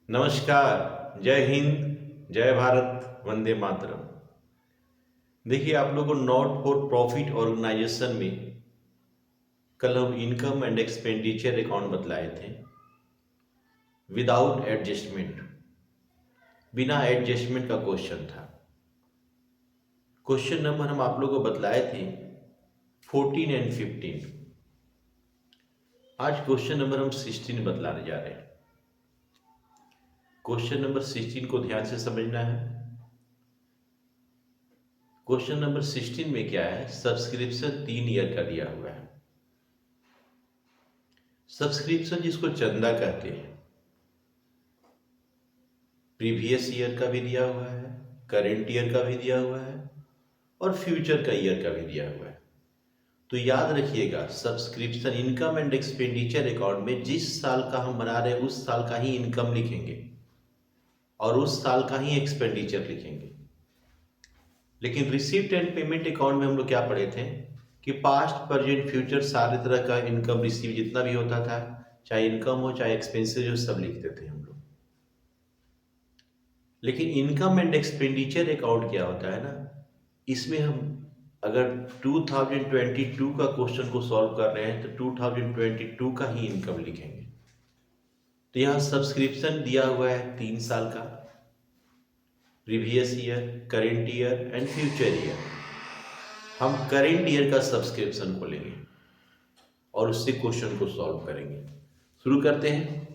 नमस्कार। जय हिंद, जय भारत, वंदे मातरम। देखिए, आप लोगों को नॉट फॉर प्रॉफिट ऑर्गेनाइजेशन में कल हम इनकम एंड एक्सपेंडिचर अकाउंट बतलाए थे विदाउट एडजस्टमेंट, बिना एडजस्टमेंट का क्वेश्चन था। क्वेश्चन नंबर हम आप लोगों को बतलाए थे 14 एंड 15। आज क्वेश्चन नंबर हम 16 बतलाने जा रहे हैं। क्वेश्चन नंबर 16 को ध्यान से समझना है। क्वेश्चन नंबर 16 में क्या है, सब्सक्रिप्शन 3 ईयर का दिया हुआ है। सब्सक्रिप्शन जिसको चंदा कहते हैं, प्रीवियस ईयर का भी दिया हुआ है, करेंट ईयर का भी दिया हुआ है और फ्यूचर का ईयर का भी दिया हुआ है। तो याद रखिएगा, subscription income and expenditure account में जिस साल का हम बना रहे हैं उस साल का ही इनकम लिखेंगे और उस साल का ही एक्सपेंडिचर लिखेंगे। लेकिन रिसीप्ट एंड पेमेंट अकाउंट में हम लोग क्या पढ़े थे कि पास्ट प्रेजेंट फ्यूचर सारे तरह का इनकम रिसीव जितना भी होता था, चाहे इनकम हो चाहे एक्सपेंसेस हो, सब लिखते थे हम लोग। लेकिन इनकम एंड एक्सपेंडिचर अकाउंट क्या होता है ना, इसमें हम अगर 2022 का क्वेश्चन को सॉल्व कर रहे हैं तो 2022 का ही इनकम लिखेंगे। तो यहाँ सब्सक्रिप्शन दिया हुआ है 3 साल का, previous year, current year and future year. हम करेंट ईयर का सब्सक्रिप्शन को लेंगे और उससे क्वेश्चन को सॉल्व करेंगे। शुरू करते हैं।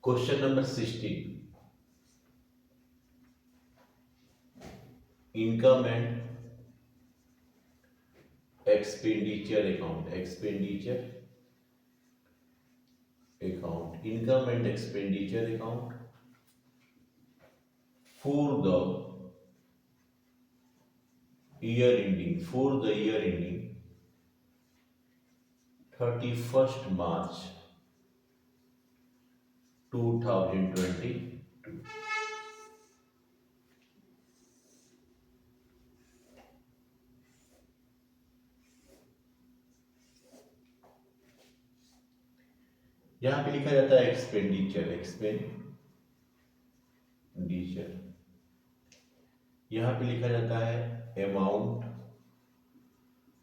Question number 16, income and expenditure account. Income and expenditure account for the year ending 31st March 2022। यहां पे लिखा जाता है एक्सपेंडिचर, यहां पे लिखा जाता है अमाउंट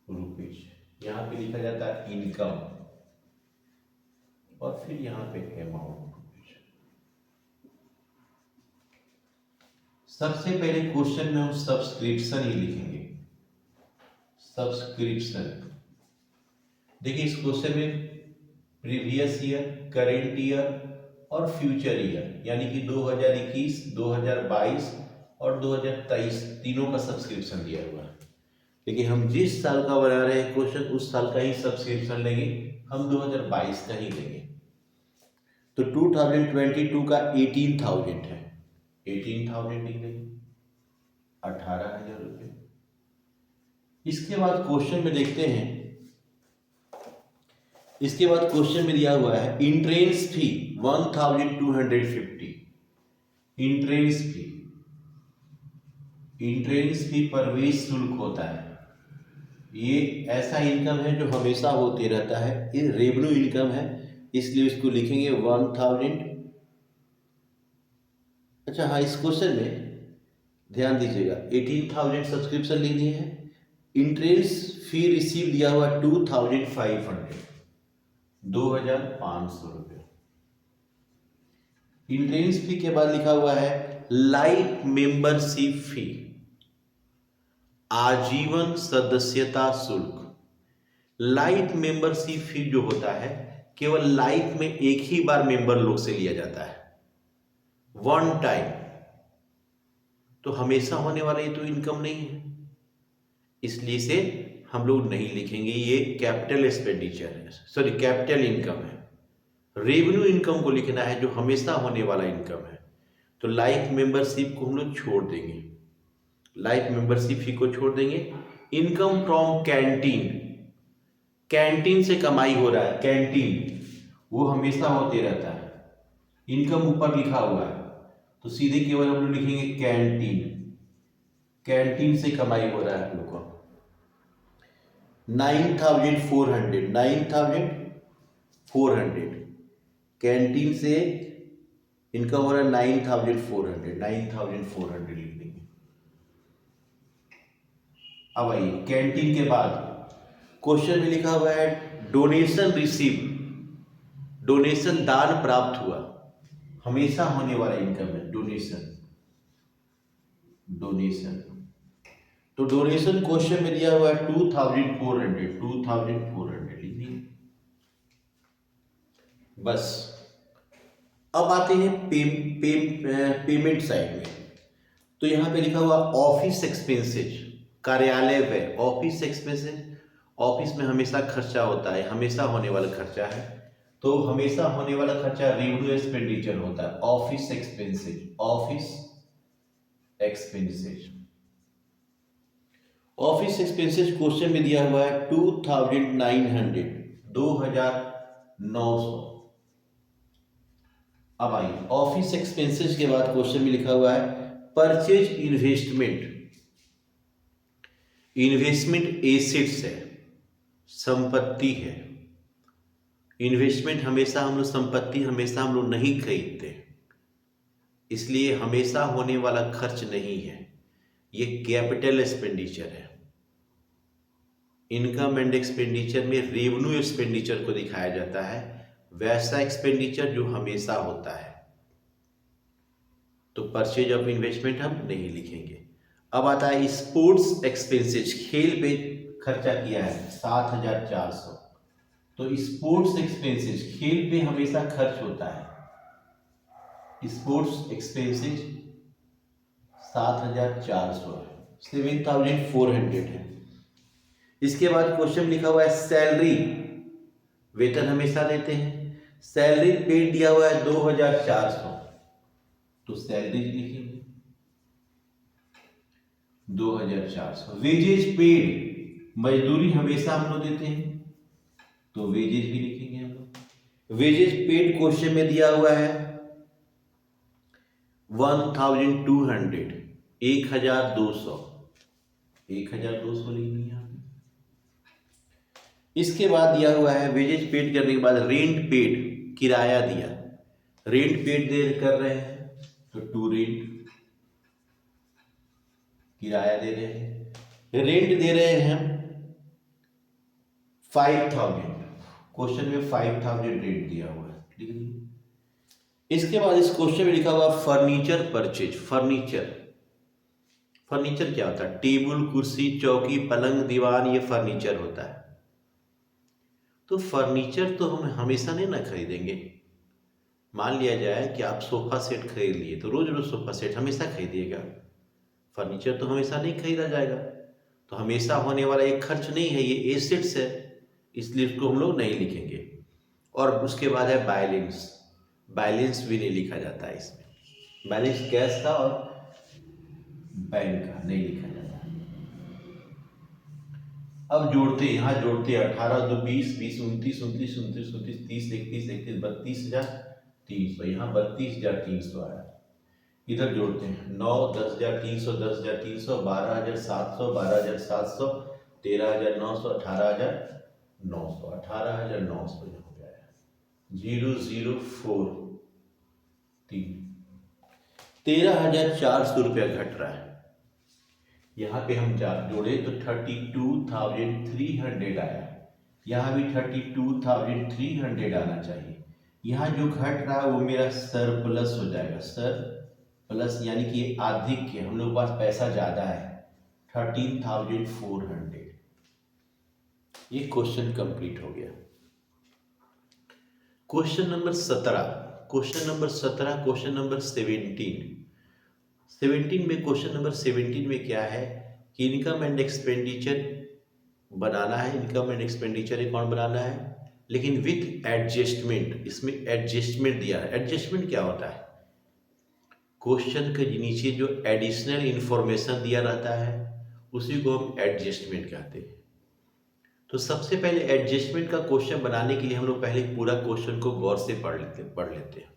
रुपीज, यहां पे लिखा जाता है इनकम और फिर यहां पे अमाउंट रुपीज। सबसे पहले क्वेश्चन में हम सब्सक्रिप्शन ही लिखेंगे। सब्सक्रिप्शन, देखिए इस क्वेश्चन में प्रीवियस ईयर, करेंट ईयर और फ्यूचर ईयर यानी कि 2021, 2022 और 2023 तीनों का सब्सक्रिप्शन दिया हुआ है। लेकिन हम जिस साल का बना रहे हैं क्वेश्चन उस साल का ही सब्सक्रिप्शन लेंगे, हम 2022 का ही लेंगे। तो 2022 का 18,000 है, 18,000 लिख लेंगे, 18,000 रुपये। इसके बाद क्वेश्चन में देखते हैं, इसके बाद क्वेश्चन में दिया हुआ है इंट्रेंस फी 1250। इंट्रेंस फी प्रवेश शुल्क होता है। ये ऐसा इनकम है जो हमेशा होते रहता है, ये रेवेन्यू इनकम है, इसलिए इसको लिखेंगे 1000। अच्छा हाँ, इस क्वेश्चन में ध्यान दीजिएगा, 18,000 सब्सक्रिप्शन लिख दिए हैं, इंट्रेंस फी रिसीव दिया हुआ 2500, 2500 रुपये। इंट्रेंस फी के बाद लिखा हुआ है लाइफ मेंबरशिप फी, आजीवन सदस्यता शुल्क। लाइफ मेंबरशिप फी जो होता है केवल लाइफ में एक ही बार मेंबर लोग से लिया जाता है, वन टाइम। तो हमेशा होने वाला ये तो इनकम नहीं है, इसलिए से हम लोग नहीं लिखेंगे। ये कैपिटल एक्सपेंडिचर है, सॉरी कैपिटल इनकम है। रेवेन्यू इनकम को लिखना है जो हमेशा होने वाला इनकम है। तो लाइफ मेंबरशिप को हम लोग छोड़ देंगे, लाइफ मेंबरशिप फी को छोड़ देंगे। इनकम फ्रॉम कैंटीन, कैंटीन से कमाई हो रहा है, कैंटीन वो हमेशा होते रहता है, इनकम ऊपर लिखा हुआ है तो सीधे केवल हम लोग लिखेंगे कैंटीन, कैंटीन से कमाई हो रहा है हम लोग को। 9,400, कैंटीन से इनकम हो रहा है 9,400 लिख देंगे। अब आइए कैंटीन के बाद क्वेश्चन में लिखा हुआ है डोनेशन रिसीव, डोनेशन दान प्राप्त हुआ, हमेशा होने वाला इनकम है डोनेशन। डोनेशन तो डोनेशन क्वेश्चन में दिया हुआ है 2,400 लिख दिए बस। अब आते हैं पेमेंट साइड में। तो यहां पे लिखा हुआ ऑफिस एक्सपेंसेज, कार्यालय व्यय, ऑफिस एक्सपेंसेज, ऑफिस में हमेशा खर्चा होता है, हमेशा होने वाला खर्चा है, तो हमेशा होने वाला खर्चा रेवेन्यू एक्सपेंडिचर होता है, office expenses, office expenses. Office expenses question में दिया हुआ है 2,900। अब आइए ऑफिस एक्सपेंसेज के बाद क्वेश्चन में लिखा हुआ है परचेज इन्वेस्टमेंट, इन्वेस्टमेंट एसेट्स है, संपत्ति है। इन्वेस्टमेंट हमेशा हम लोग, संपत्ति हमेशा हम लोग नहीं खरीदते, इसलिए हमेशा होने वाला खर्च नहीं है, ये कैपिटल एक्सपेंडिचर है। इनकम एंड एक्सपेंडिचर में रेवेन्यू एक्सपेंडिचर को दिखाया जाता है, वैसा एक्सपेंडिचर जो हमेशा होता है। तो परचेज ऑफ इन्वेस्टमेंट हम नहीं लिखेंगे। अब आता है स्पोर्ट्स एक्सपेंसेज, खेल पे खर्चा किया है 7,400। तो स्पोर्ट्स एक्सपेंसेज, खेल पे हमेशा खर्च होता है, स्पोर्ट्स एक्सपेंसेज 7,400 है, 7,400 है। इसके बाद क्वेश्चन लिखा हुआ है सैलरी, वेतन हमेशा देते हैं, सैलरी पेड दिया हुआ है 2,400, तो सैलरी लिखेंगे 2,400। वेजेज पेड, मजदूरी हमेशा हम लोग देते हैं, तो वेजेज भी लिखेंगे हम लोग। वेजेज पेड क्वेश्चन में दिया हुआ है 1,200, 1,200 लिखेंगे यहाँ पे। इसके बाद दिया हुआ है वेजेज पेड करने के बाद रेंट पेड, किराया दिया, रेंट पेड दे कर रहे हैं तो टू रेंट, किराया दे रहे हैं, रेंट दे रहे हैं 5,000, क्वेश्चन में 5,000 रेंट दिया हुआ है, लिख लीजिए। इसके बाद इस क्वेश्चन में लिखा हुआ फर्नीचर परचेज, फर्नीचर क्या होता है, टेबल, कुर्सी, चौकी, पलंग, दीवान, ये फर्नीचर होता है। तो फर्नीचर तो हम हमेशा नहीं ना खरीदेंगे। मान लिया जाए कि आप सोफा सेट खरीद लिए, तो रोज रोज सोफा सेट हमेशा खरीदिएगा, फर्नीचर तो हमेशा नहीं खरीदा जाएगा, तो हमेशा होने वाला एक खर्च नहीं है, ये एसेट्स है, इसलिए इसको हम लोग नहीं लिखेंगे। और उसके बाद है बैलेंस, बैलेंस भी नहीं लिखा जाता है इसमें, बैलेंस कैश का और बैंक का नहीं लिखा जाता। अब जोड़ते, यहाँ जोड़ते 18 2 20 20 29 29 29 29 30 31 31 32,300, यहाँ 32,300 आया। इधर जोड़ते हैं 9 10,300 10,300 12,700 12,700 13,900 18,900 18,900 हो गया है। 004 3 13,400 रुपया घट रहा है। यहाँ पे हम जोड़े तो 32,300 आया, यहाँ भी 32,300 आना चाहिए। यहाँ जो घट रहा है वो मेरा सरप्लस हो जाएगा, सरप्लस यानी कि अधिक के, हम लोग के पास पैसा ज्यादा है 13,400। ये क्वेश्चन कंप्लीट हो गया। Question number 17, question number 17, question number 17 में, क्वेश्चन नंबर 17 में क्या है कि इनकम एंड एक्सपेंडिचर बनाना है, इनकम एंड एक्सपेंडिचर अकाउंट बनाना है, लेकिन विथ एडजस्टमेंट। इसमें एडजस्टमेंट दिया है। एडजस्टमेंट क्या होता है, क्वेश्चन के नीचे जो एडिशनल इंफॉर्मेशन दिया रहता है उसी को हम एडजस्टमेंट कहते हैं। तो सबसे पहले एडजस्टमेंट का क्वेश्चन बनाने के लिए हम लोग पहले पूरा क्वेश्चन को गौर से पढ़ लेते हैं।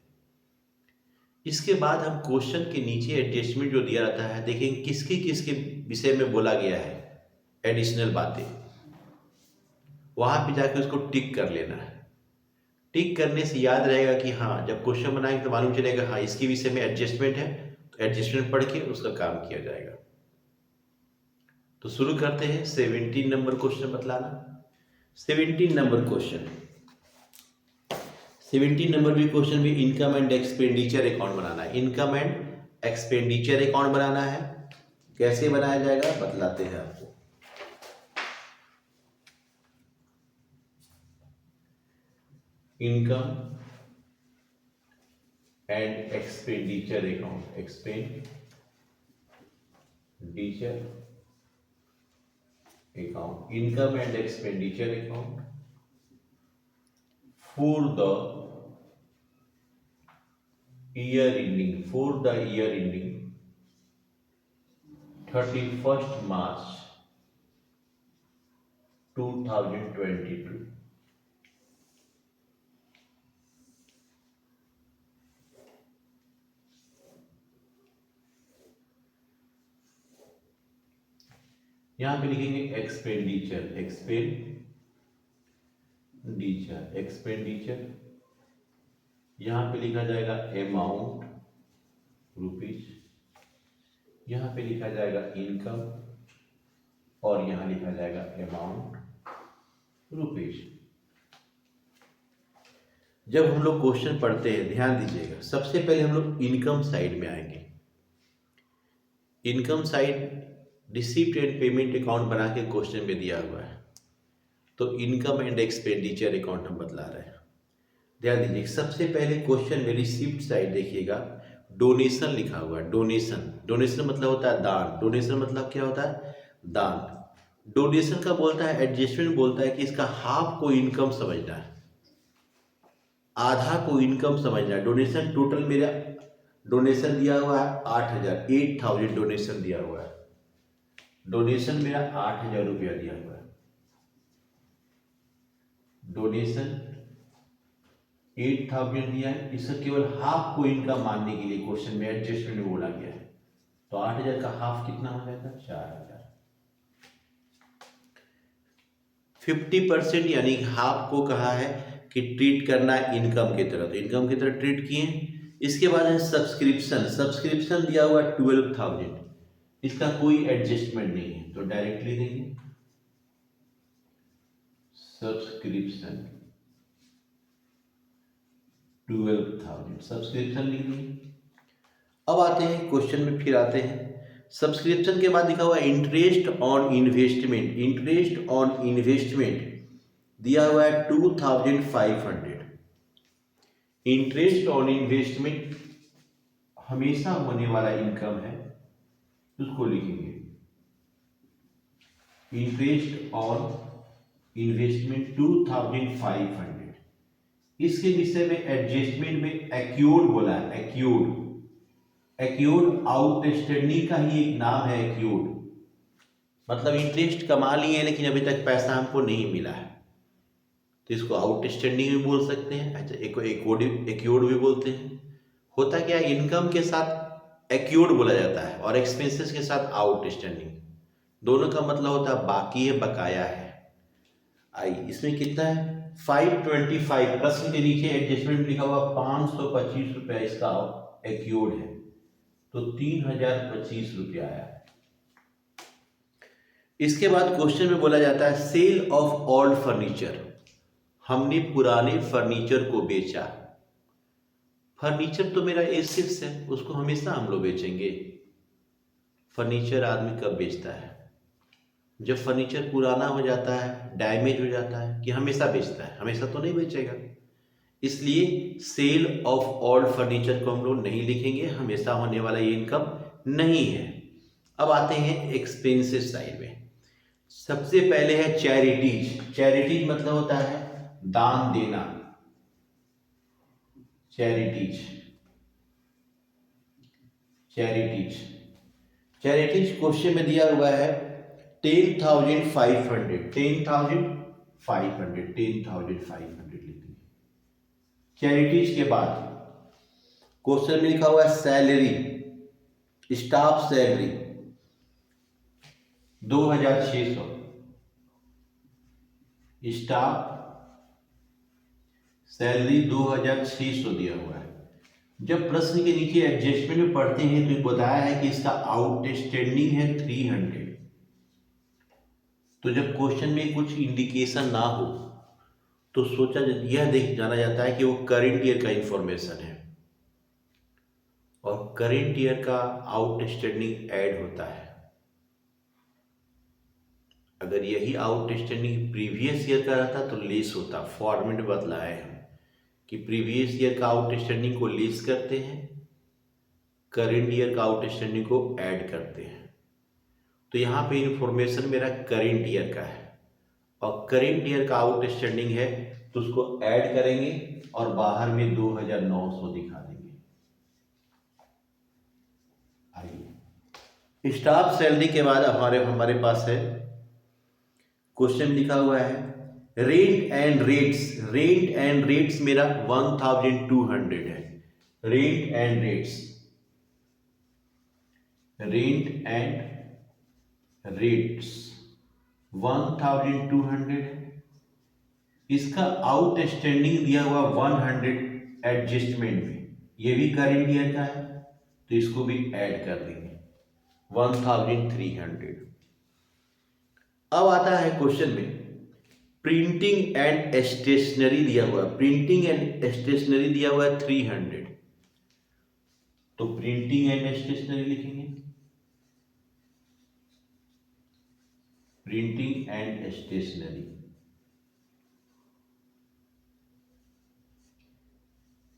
इसके बाद हम क्वेश्चन के नीचे एडजस्टमेंट जो दिया रहता है देखेंगे किसके किसके विषय में बोला गया है, एडिशनल बातें, वहां पे जाकर उसको टिक कर लेना है। टिक करने से याद रहेगा कि हाँ, जब क्वेश्चन बनाएंगे तो मालूम चलेगा हाँ इसके विषय में एडजस्टमेंट है, तो एडजस्टमेंट पढ़ के उसका काम किया जाएगा। तो शुरू करते हैं 17 नंबर क्वेश्चन बतलाना। 17 नंबर क्वेश्चन, 17 नंबर भी क्वेश्चन भी इनकम एंड एक्सपेंडिचर अकाउंट बनाना है। इनकम एंड एक्सपेंडिचर अकाउंट बनाना है। कैसे बनाया जाएगा बतलाते हैं आपको। Income and expenditure account, expenditure account, income and expenditure account for the year ending 31st March 2022। यहां पे लिखेंगे एक्सपेंडिचर, यहां पे लिखा जाएगा अमाउंट रुपीज, यहां पे लिखा जाएगा इनकम और यहां लिखा जाएगा अमाउंट रुपीज। जब हम लोग क्वेश्चन पढ़ते हैं ध्यान दीजिएगा, सबसे पहले हम लोग इनकम साइड में आएंगे। Income side receipt and payment account बना के क्वेश्चन में दिया हुआ है, तो इनकम एंड एक्सपेंडिचर अकाउंट हम बतला रहे हैं। ध्यान दीजिए, सबसे पहले क्वेश्चन में रिसीप्ट साइड देखिएगा, डोनेशन लिखा हुआ है। डोनेशन मतलब होता है दान। डोनेशन मतलब क्या होता है? दान। डोनेशन का बोलता है, एडजस्टमेंट बोलता है कि इसका हाफ को इनकम समझना है, आधा को इनकम समझना है। डोनेशन टोटल मेरा डोनेशन दिया हुआ है 8,000 डोनेशन दिया हुआ है। डोनेशन मेरा 8,000 रुपया दिया हुआ है। डोनेशन 8,000 दिया है, इसका केवल हाफ को इनकम मानने के लिए क्वेश्चन में एडजस्टमेंट में बोला गया है। तो 8,000 का हाफ कितना हो जाएगा? 4,000। 50% यानी हाफ को कहा है कि ट्रीट करना है इनकम की तरह, तो इनकम की तरह ट्रीट किए। इसके बाद है सब्सक्रिप्शन दिया हुआ 12,000, इसका कोई एडजस्टमेंट नहीं है तो डायरेक्टली देंगे सब्सक्रिप्शन 12,000, सब्सक्रिप्शन लिख दिए। अब आते हैं क्वेश्चन में, फिर आते हैं सब्सक्रिप्शन के बाद लिखा हुआ interest on investment. Interest on investment दिया हुआ है 2,500। इंटरेस्ट ऑन इन्वेस्टमेंट हमेशा होने वाला इनकम है, उसको लिखेंगे इंटरेस्ट ऑन इन्वेस्टमेंट 2,500। इसके विषय में एडजस्टमेंट में एक्यूर्ड बोला है। एक्यूर्ड आउटस्टैंडिंग का ही एक नाम है। एक्यूर्ड मतलब इंटरेस्ट कमा लिए लेकिन अभी तक पैसा हमको नहीं मिला है, तो इसको आउटस्टैंडिंग भी बोल सकते हैं। अच्छा, एक्यूर्ड भी बोलते हैं। होता क्या, इनकम के साथ एक्यूर्ड बोला जाता है और एक्सपेंसेस के साथ आउटस्टैंडिंग। दोनों का मतलब होता है बाकी है, बकाया है। आई इसमें कितना है? 525। प्रश्न के नीचे एडजस्टमेंट लिखा हुआ 525 रुपया इसका एक्यूर्ड है, तो 3,025 रुपया आया। इसके बाद क्वेश्चन में बोला जाता है सेल ऑफ ओल्ड फर्नीचर। हमने पुराने फर्नीचर को बेचा। फर्नीचर तो मेरा एसेट्स है, उसको हमेशा हम लोग बेचेंगे। फर्नीचर आदमी कब बेचता है? जब फर्नीचर पुराना हो जाता है, डैमेज हो जाता है, कि हमेशा बेचता है? हमेशा तो नहीं बेचेगा। इसलिए सेल ऑफ ओल्ड फर्नीचर को हम लोग नहीं लिखेंगे, हमेशा होने वाला ये इनकम नहीं है। अब आते हैं एक्सपेंसेस साइड में। सबसे पहले है चैरिटीज। चैरिटीज मतलब होता है दान देना। चैरिटीज क्वेश्चन में दिया हुआ है 10,500 लिख दिए। चैरिटीज के बाद क्वेश्चन में लिखा हुआ है salary, staff salary 2,600। Staff salary 2600 दिया हुआ है। जब प्रश्न के नीचे एडजस्टमेंट में पढ़ते हैं तो बताया है कि इसका आउटस्टैंडिंग है 300। तो जब क्वेश्चन में कुछ इंडिकेशन ना हो तो सोचा यह देख जाना जाता है कि वो करंट ईयर का इंफॉर्मेशन है, और करंट ईयर का आउटस्टैंडिंग ऐड होता है। अगर यही आउटस्टैंडिंग प्रीवियस ईयर का रहता तो लेस होता। फॉर्मेट बदलाए हम कि प्रीवियस ईयर का आउटस्टैंडिंग को लेस करते हैं, करंट ईयर का आउटस्टैंडिंग को ऐड करते हैं। तो यहाँ पे इंफॉर्मेशन मेरा करंट ईयर का है और करंट ईयर का आउटस्टैंडिंग है तो उसको ऐड करेंगे और बाहर में 2900 दिखा देंगे। आइए, स्टाफ सैलरी के बाद हमारे पास है क्वेश्चन लिखा हुआ है rent and rates. Rent and rates मेरा 1200 है। Rent and rates, rent and rates 1200 है। इसका आउटस्टैंडिंग दिया हुआ 100 एडजस्टमेंट में, ये भी करंट ईयर का है तो इसको भी ऐड कर देंगे 1300। अब आता है क्वेश्चन में प्रिंटिंग एंड स्टेशनरी दिया हुआ है। प्रिंटिंग एंड स्टेशनरी दिया हुआ है 300, तो प्रिंटिंग एंड स्टेशनरी लिखेंगे। प्रिंटिंग एंड स्टेशनरी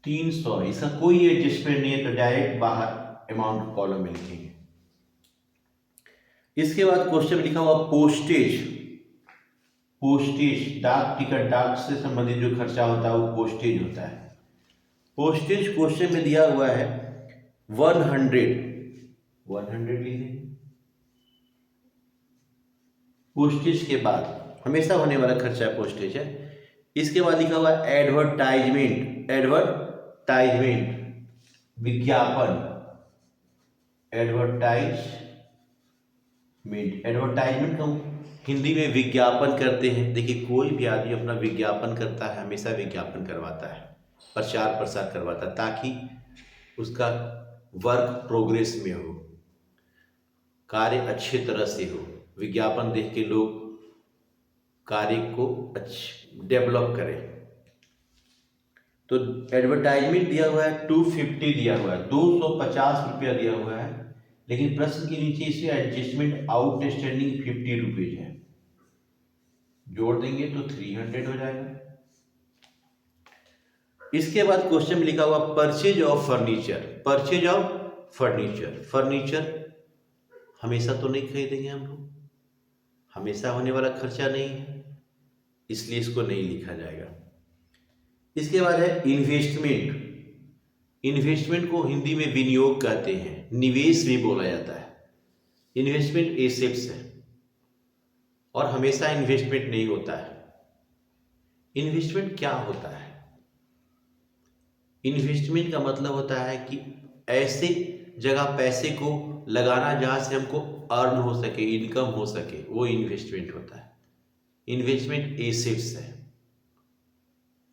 300 है, इसका कोई एडजस्टमेंट नहीं है तो डायरेक्ट बाहर अमाउंट कॉलम में लिखेंगे। इसके बाद क्वेश्चन में लिखा हुआ पोस्टेज। पोस्टेज डाक टिकट, डाक से संबंधित जो खर्चा होता है वो पोस्टेज होता है। पोस्टेज क्वेश्चन में दिया हुआ है 100 लिखेंगे। पोस्टेज के बाद हमेशा होने वाला खर्चा पोस्टेज है। इसके बाद लिखा हुआ है एडवर्टाइजमेंट। एडवर्टाइजमेंट विज्ञापन, एडवर्टाइजमेंट को हिंदी में विज्ञापन करते हैं। देखिए कोई भी आदमी अपना विज्ञापन करता है, हमेशा विज्ञापन करवाता है, प्रचार प्रसार करवाता है ताकि उसका वर्क प्रोग्रेस में हो, कार्य अच्छे तरह से हो। विज्ञापन देख के लोग कार्य को डेवलप करें। तो एडवर्टाइजमेंट दिया हुआ है 250 दिया हुआ है, 250 रुपया दिया हुआ है, लेकिन प्रश्न के नीचे इसे एडजस्टमेंट आउटस्टैंडिंग 50 रुपीज है, जोड़ देंगे तो 300 हो जाएगा। इसके बाद क्वेश्चन में लिखा हुआ purchase of furniture. Purchase of furniture, furniture हमेशा तो नहीं खरीदेंगे हम लोग, हमेशा होने वाला खर्चा नहीं है, इसलिए इसको नहीं लिखा जाएगा। इसके बाद है इन्वेस्टमेंट। इन्वेस्टमेंट को हिंदी में विनियोग कहते हैं, निवेश भी बोला जाता है। इन्वेस्टमेंट एसेट्स है और हमेशा इन्वेस्टमेंट नहीं होता है। इन्वेस्टमेंट क्या होता है? इन्वेस्टमेंट का मतलब होता है कि ऐसे जगह पैसे को लगाना जहां से हमको अर्न हो सके, इनकम हो सके, वो इन्वेस्टमेंट होता है। इन्वेस्टमेंट एसेट्स है,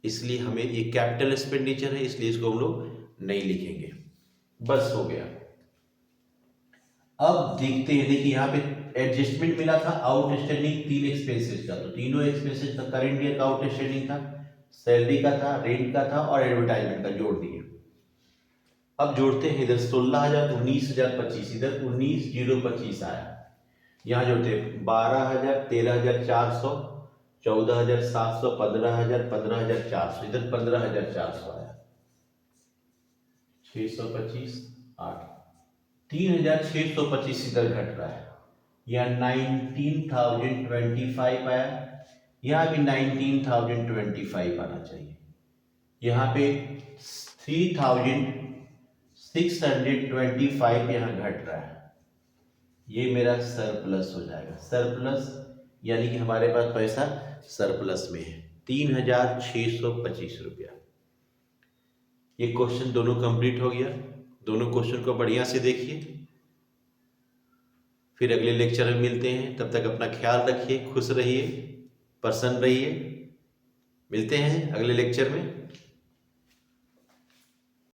इसलिए हमें ये कैपिटल एक्सपेंडिचर है, इसलिए इसको हम लोग नहीं लिखेंगे। बस हो गया। अब देखते हैं, देखिए यहाँ पे एडजस्टमेंट मिला था आउटस्टैंडिंग 3 एक्सपेंसेस का, तो तीनों एक्सपेंसेस का करंट ईयर का आउटस्टैंडिंग था, सैलरी का था, रेंट का था और एडवर्टाइजमेंट का, जोड़ दिए। अब जोड़ते हैं, इधर 16,000, 19,025, इधर 19,025 आया। यहाँ जोड़ते हैं 12,000, 13,400, 14,700, 15,000, 15,400, इधर 15,400 आया। 625, 8, 3,625 इधर घट रहा है। यहाँ 19,025 आया, यहाँ भी 19,025 आना चाहिए। यहाँ पे 3,625 यहाँ घट रहा है, ये मेरा सरप्लस हो जाएगा। सरप्लस यानी कि हमारे पास पैसा सरप्लस में है 3,625 रुपया। ये क्वेश्चन दोनों कंप्लीट हो गया। दोनों क्वेश्चन को बढ़िया से देखिए, फिर अगले लेक्चर में मिलते हैं। तब तक अपना ख्याल रखिए, खुश रहिए, प्रसन्न रहिए। मिलते हैं अगले लेक्चर में।